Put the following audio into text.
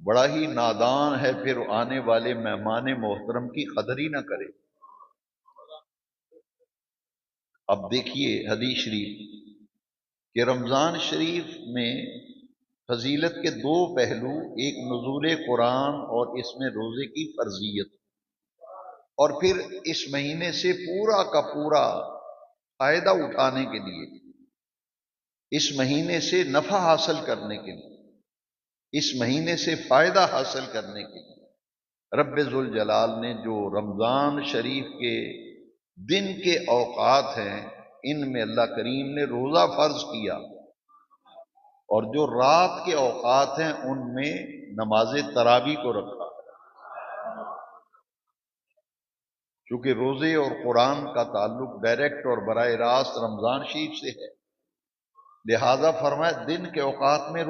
بڑا ہی نادان ہے پھر آنے والے مہمان محترم کی قدر ہی نہ کرے۔ اب دیکھیے حدیث شریف کہ رمضان شریف میں فضیلت کے دو پہلو، ایک نزول قرآن اور اس میں روزے کی فرضیت، اور پھر اس مہینے سے پورا کا پورا فائدہ اٹھانے کے لیے، اس مہینے سے نفع حاصل کرنے کے لیے، اس مہینے سے فائدہ حاصل کرنے کے لیے رب ذوالجلال نے جو رمضان شریف کے دن کے اوقات ہیں ان میں اللہ کریم نے روزہ فرض کیا، اور جو رات کے اوقات ہیں ان میں نماز تراویح کو رکھا۔ چونکہ روزے اور قرآن کا تعلق ڈائریکٹ اور براہ راست رمضان شریف سے ہے، لہذا فرمایا دن کے اوقات میں